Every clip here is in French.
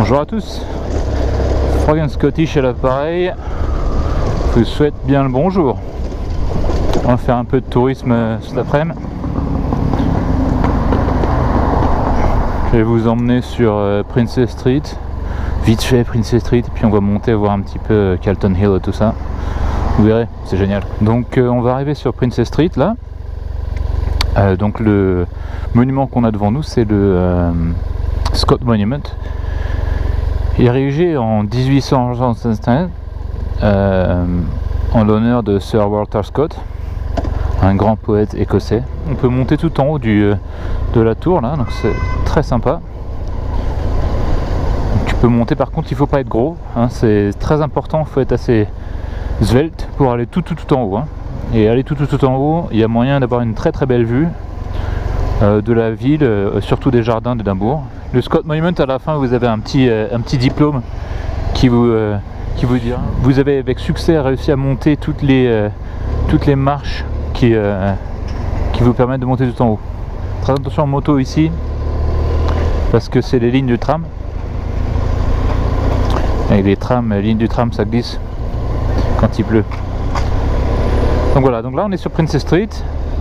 Bonjour à tous, Frog & Scottish à l'appareil, je vous souhaite bien le bonjour. On va faire un peu de tourisme cet après-midi. Je vais vous emmener sur Princess Street, vite fait Princess Street, et puis on va monter voir un petit peu Calton Hill et tout ça. Vous verrez, c'est génial. Donc on va arriver sur Princess Street là. Donc le monument qu'on a devant nous, c'est le Scott Monument, érigé en 1861 en l'honneur de Sir Walter Scott, un grand poète écossais. On peut monter tout en haut de la tour là, donc c'est très sympa. Donc, tu peux monter, par contre il faut pas être gros, hein, c'est très important, il faut être assez svelte pour aller tout en haut, hein. Et aller tout en haut, il y a moyen d'avoir une très belle vue de la ville, surtout des jardins d'Édimbourg. Le Scott Monument, à la fin vous avez un petit diplôme qui vous dira vous avez avec succès réussi à monter toutes les marches qui vous permettent de monter tout en haut. Très attention en moto ici parce que c'est les lignes du tram, et les lignes du tram ça glisse quand il pleut. Donc voilà, donc là on est sur Princess Street.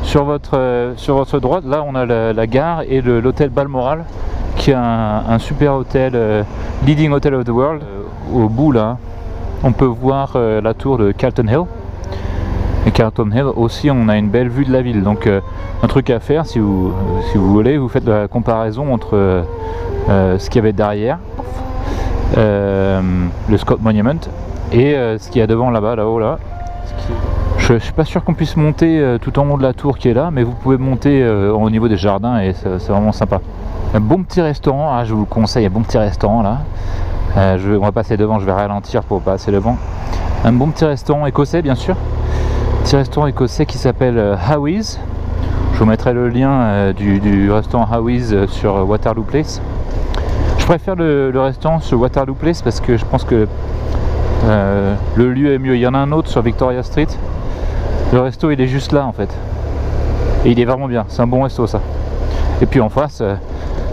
Sur votre droite, là on a la gare et l'hôtel Balmoral, qui est un super hôtel, leading hotel of the world. Au bout là, on peut voir la tour de Calton Hill. Et Calton Hill aussi, on a une belle vue de la ville. Donc un truc à faire, si vous voulez, vous faites la comparaison entre ce qu'il y avait derrière, le Scott Monument, et ce qu'il y a devant là-bas, là-haut là. Je ne suis pas sûr qu'on puisse monter tout en haut de la tour qui est là, mais vous pouvez monter au niveau des jardins et c'est vraiment sympa. Un bon petit restaurant, je vous le conseille, un bon petit restaurant là. On va passer devant, je vais ralentir pour passer devant. Un bon petit restaurant écossais bien sûr. Petit restaurant écossais qui s'appelle Howie's. Je vous mettrai le lien du restaurant Howie's sur Waterloo Place. Je préfère le restaurant sur Waterloo Place parce que je pense que le lieu est mieux. Il y en a un autre sur Victoria Street. Le resto il est juste là en fait, et il est vraiment bien, c'est un bon resto ça. Et puis en face,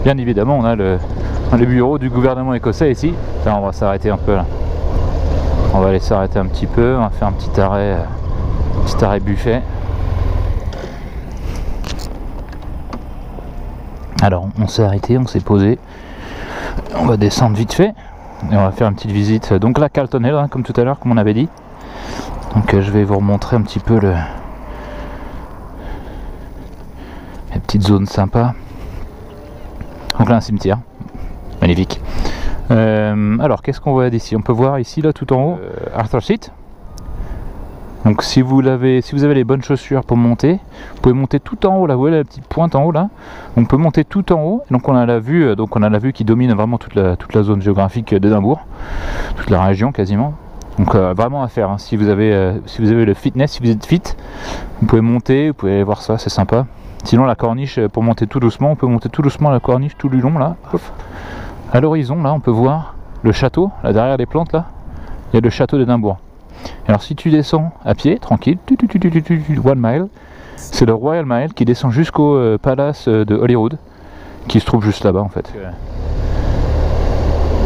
bien évidemment, on a le bureau du gouvernement écossais ici. Là, on va s'arrêter un peu là. On va aller s'arrêter un petit peu, on va faire un petit arrêt buffet. Alors on s'est arrêté, on s'est posé, on va descendre vite fait et on va faire une petite visite. Donc là Calton Hill, hein, comme tout à l'heure, comme on avait dit. Donc je vais vous remontrer un petit peu les petites zones sympas. Donc là un cimetière, magnifique. Alors qu'est-ce qu'on voit d'ici? On peut voir ici là tout en haut Arthur Seat. Donc si vous avez les bonnes chaussures pour monter, vous pouvez monter tout en haut là. Vous voyez la petite pointe en haut là? On peut monter tout en haut. Donc on a la vue, qui domine vraiment toute la zone géographique d'Édimbourg, toute la région quasiment. Donc vraiment à faire, hein. Si vous avez le fitness, si vous êtes fit, vous pouvez monter, vous pouvez aller voir ça, c'est sympa. Sinon la corniche, pour monter tout doucement, on peut monter tout doucement la corniche tout du long là. Hop. À l'horizon là, on peut voir le château, là derrière les plantes là, il y a le château d'Édimbourg. Alors si tu descends à pied, tranquille, 1 mile, c'est le Royal Mile qui descend jusqu'au palace de Holyrood, qui se trouve juste là-bas en fait.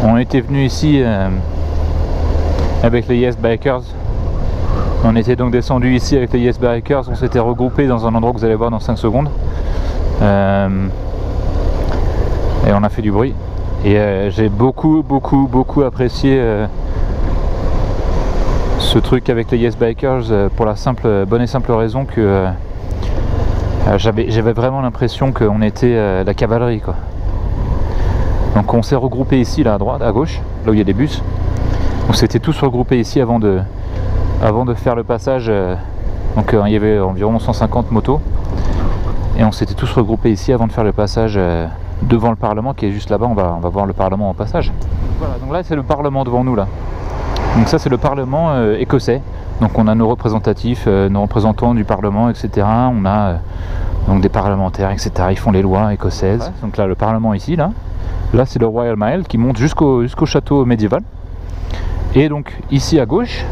On était venu ici avec les Yes Bikers. On était donc descendu ici avec les Yes Bikers, on s'était regroupé dans un endroit que vous allez voir dans 5 secondes. Et on a fait du bruit. Et j'ai beaucoup apprécié ce truc avec les Yes Bikers pour la bonne et simple raison que j'avais vraiment l'impression qu'on était la cavalerie quoi. Donc on s'est regroupé ici là à droite, à gauche, là où il y a des bus. On s'était tous regroupés ici avant de faire le passage. Donc il y avait environ 150 motos. Et on s'était tous regroupés ici avant de faire le passage devant le Parlement qui est juste là-bas. On va voir le Parlement en passage. Voilà, donc là c'est le Parlement devant nous là. Donc ça c'est le Parlement écossais. Donc on a nos représentatifs, nos représentants du Parlement, etc. On a donc des parlementaires, etc. Ils font les lois écossaises. Ouais. Donc là le Parlement ici là. Là c'est le Royal Mile qui monte jusqu'au château médiéval. Et donc ici à gauche,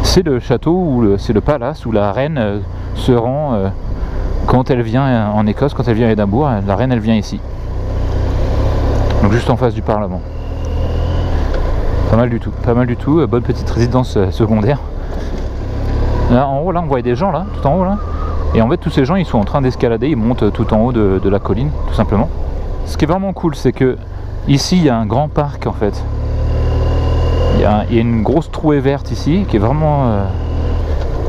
c'est le château, c'est le palace où la reine se rend quand elle vient en Écosse, quand elle vient à Édimbourg. La reine elle vient ici. Donc juste en face du Parlement. Pas mal du tout, pas mal du tout. Bonne petite résidence secondaire. Là en haut, là on voit des gens là, tout en haut là. Et en fait tous ces gens ils sont en train d'escalader, ils montent tout en haut de la colline, tout simplement. Ce qui est vraiment cool, c'est que ici il y a un grand parc en fait. Il y a une grosse trouée verte ici qui est vraiment...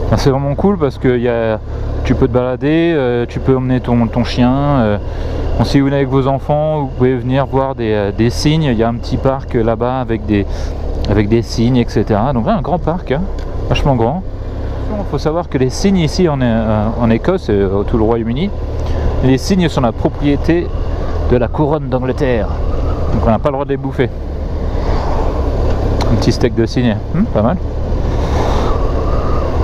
Enfin, c'est vraiment cool parce que tu peux te balader, tu peux emmener ton chien. Si vous venez avec vos enfants, vous pouvez venir voir des cygnes. Il y a un petit parc là-bas avec des cygnes, etc. Donc là, un grand parc, hein, vachement grand. Il faut savoir que les cygnes ici en Écosse, tout le Royaume-Uni, les cygnes sont la propriété de la couronne d'Angleterre. Donc on n'a pas le droit de les bouffer. Un petit steak de cygne, pas mal.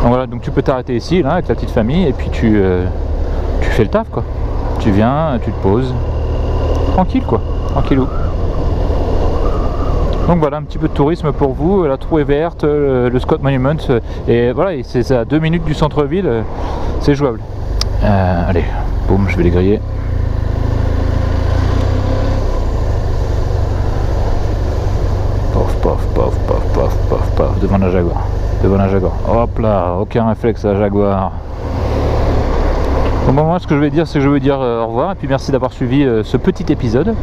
Donc voilà, donc tu peux t'arrêter ici là avec la petite famille et puis tu fais le taf quoi. Tu viens, tu te poses, tranquille quoi, tranquillou. Donc voilà un petit peu de tourisme pour vous, la trouée verte, le Scott Monument, et voilà, c'est à 2 minutes du centre-ville, c'est jouable. Allez, boum, je vais les griller. Pof, pof, pof, pof, pof, pof, pof, devant la Jaguar. Devant la Jaguar. Hop là, aucun réflexe à la Jaguar. Bon, moi ce que je vais dire, c'est que je vais dire au revoir et puis merci d'avoir suivi ce petit épisode.